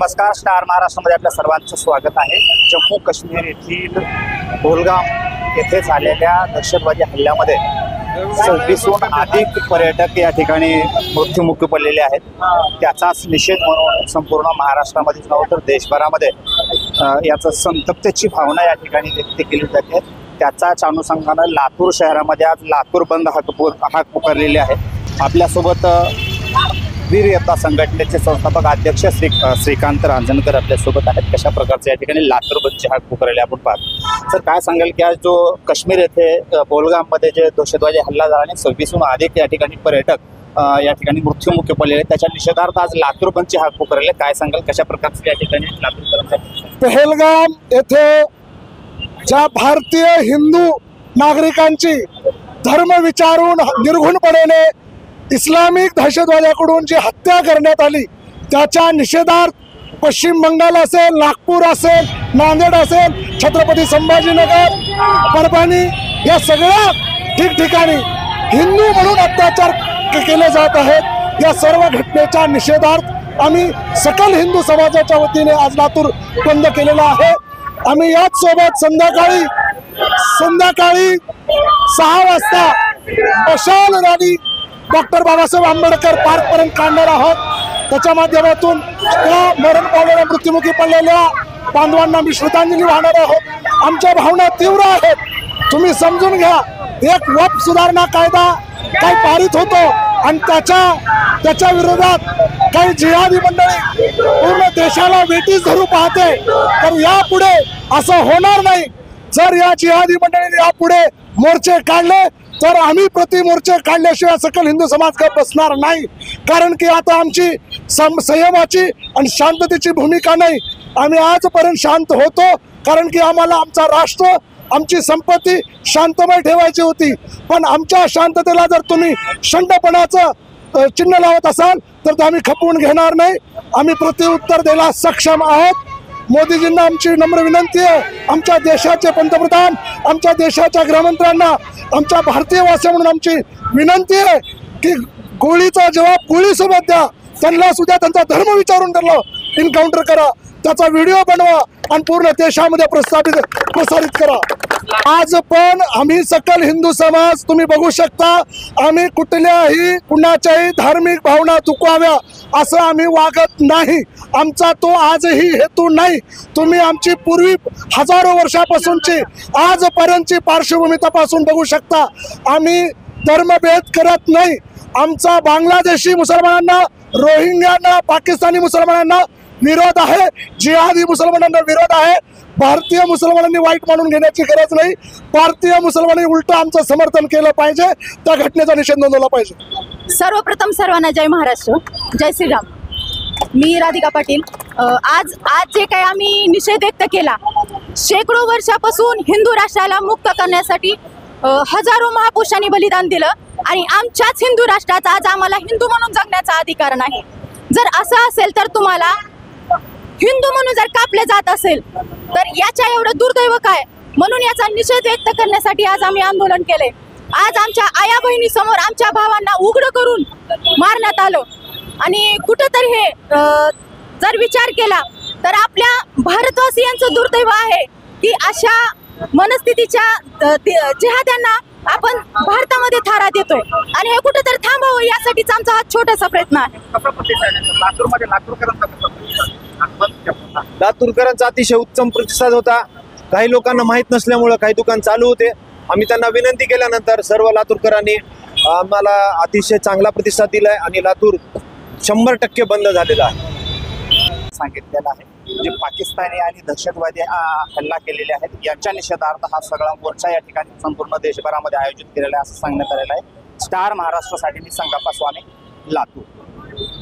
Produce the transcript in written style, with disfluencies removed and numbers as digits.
नमस्कार, स्टार महाराष्ट्रामध्ये आपल्या सर्वांचं स्वागत आहे। जम्मू काश्मीर येथील पहलगाम येथे झालेल्या दहशतवादी हल्ल्यामध्ये 26हून अधिक पर्यटक या ठिकाणी मृत्युमुखी पडलेले आहेत। त्याचाच निषेध म्हणून संपूर्ण महाराष्ट्रामध्ये नव्हे तर देशभरामध्ये याचं संतप्तेची भावना या ठिकाणी व्यक्त केली जाते। त्याचाच अनुषंगाने लातूर शहरामध्ये आज लातूर बंद हाक पुकारलेले आहेत। आपल्यासोबत वीर योद्धा संघटनेचे संस्थापक अध्यक्ष श्रीकांत रांजणकर आपल्यासोबत आहेत। कशा प्रकारचे या ठिकाणी लातूर बंदची हाक पुकारले आपण पाहतो। सर, काय सांगाल की आज जो काश्मीर येथे पहलगाममध्ये जे दहशतवादी हल्ला झाला आणि 26हून अधिक या ठिकाणी पर्यटक या ठिकाणी मृत्युमुखी पडलेले, त्याच्या निषेधार्थ आज लातूर बंदची हाक पुकारले, काय सांगाल कशा प्रकारचे या ठिकाणी लातूर? पहलगाम येथे ज्या भारतीय हिंदू नागरिकांची धर्म विचारून निर्घुणपणे इस्लामिक दहशतवाद्याकडून जी हत्या करण्यात आली, त्याच्या निषेधार्थ पश्चिम बंगाल असेल, नागपूर असेल, नांदेड असेल, छत्रपती संभाजीनगर, परभणी या सगळ्या ठिकठिकाणी हिंदू म्हणून अत्याचार केले जात आहेत। या सर्व घटनेच्या निषेधार्थ आम्ही सकल हिंदू समाजाच्या वतीने आज लातूर बंद केलेला आहे। आम्ही याच सोबत संध्याकाळी 6 वाजता मशाल rally doctor Babasaheb Ambedkar park पर्यंत काढणार आहोत। त्याच्या माध्यमातून त्या मरण पावलेल्या मृत्युमुखी पडलेल्या बांधवांना मी श्रद्धांजली वाहणार आहोत। आमच्या भावना तीव्र आहेत, तुम्ही समजून घ्या। एक वक्फ सुधारणा कायदा काही पारित होतो आणि त्याच्या विरोधात काही जिहादी मंडळी पूर्ण देशाला वेठीस धरू पाहते, तर यापुढे असं होणार नाही। जर या जिहादी मंडळीने यापुढे मोर्चे काढले तर आम्ही मोर्चे काढल्याशिवाय सकल हिंदू समाज गप्प बसणार नाही। कारण की आता आमची संयमाची आणि शांततेची भूमिका नाही। आम्ही आजपर्यंत शांत होतो कारण की आम्हाला आमचा राष्ट्र, आमची संपत्ती शांतमय ठेवायची होती। पण आमच्या शांततेला जर तुम्ही शंडपणाचं चिन्ह लावत असाल तर आम्ही खपवून घेणार नाही। आम्ही प्रत्युत्तर द्यायला सक्षम आहोत। मोदीजींना आमची नम्र विनंती आहे, आमच्या देशाचे पंतप्रधान, आमच्या देशाच्या गृहमंत्र्यांना, आमच्या भारतीय वासी म्हणून आमची विनंती आहे की गोळीचा जवाब गोळीसोबत द्या। त्यांना सुद्धा त्यांचा धर्म विचारून त्यांना एन्काउंटर करा, त्याचा व्हिडिओ बनवा आणि पूर्ण देशामध्ये प्रसारित करा। आज पण आम्ही सकल हिंदू समाज, तुम्ही बघू शकता, आम्ही कुणाच्याही धार्मिक भावना दुखाव्या असं आम्ही वागत नाही। आमचा तो आजही हेतू नाही। तुम्ही आमची पूर्वी हजारो वर्षापासूनची आजपर्यंतची पार्श्वभूमी तपासून बघू शकता। आम्ही धर्मभेद करत नाही। आमचा बांगलादेशी मुसलमानांना, रोहिंग्यांना, पाकिस्तानी मुसलमानांना विरोध आहे, जिहादी मुसलमानांना विरोध आहे। भारतीय मुसलमानांनी वाईट मानून घेण्याची गरज नाही। भारतीय मुसलमानांनी उलट आमचं समर्थन केलं पाहिजे, त्या घटनेचा निषेध नोंदवला पाहिजे। सर्वप्रथम सर्वांना जय महाराष्ट्र, जय श्रीराम। मी राधिका पाटील। आज जे काही आम्ही निषेध व्यक्त केला, शेकडो वर्षापासून हिंदू राष्ट्राला मुक्त करण्यासाठी हजारो महापुरुषांनी बलिदान दिलं आणि आमच्याच हिंदू राष्ट्राचा आज आम्हाला हिंदू म्हणून जगण्याचा अधिकार नाही। जर असं असेल तर तुम्हाला हिंदू म्हणून जर कापले जात असेल तर याच्या एवढं दुर्दैव काय? म्हणून याचा निषेध व्यक्त करण्यासाठी आज आम्ही आंदोलन केले। आज आमच्या आया बहिणी समोर आमच्या भावांना उघड करून मारण्यात आलं आणि कुठंतरी हे जर विचार केला तर आपल्या भारतवासियांचं दुर्दैव आहे की अशा मनस्थितीच्या जिहाद्यांना आपण भारतामध्ये थारा देतोय आणि हे कुठेतरी थांबावं यासाठीच आमचा हा छोटासा प्रयत्न आहे। लातूरकरांचा अतिशय उत्तम प्रतिसाद होता। काही लोकांना माहीत नसल्यामुळे काही दुकान चालू होते। आम्ही त्यांना विनंती केल्यानंतर सर्व लातूरकरांनी आम्हाला अतिशय चांगला प्रतिसाद दिलाय आणि लातूर 100% बंद झालेला आहे। सांगितलेलं आहे जे पाकिस्तानी आणि दहशतवादी हल्ला केलेले आहेत यांच्या निषेधार्थ हा सगळा मोर्चा या ठिकाणी संपूर्ण देशभरामध्ये आयोजित केलेला आहे असं सांगण्यात आलेलं आहे। स्टार महाराष्ट्रासाठी मी संगप्पा स्वामी, लातूर।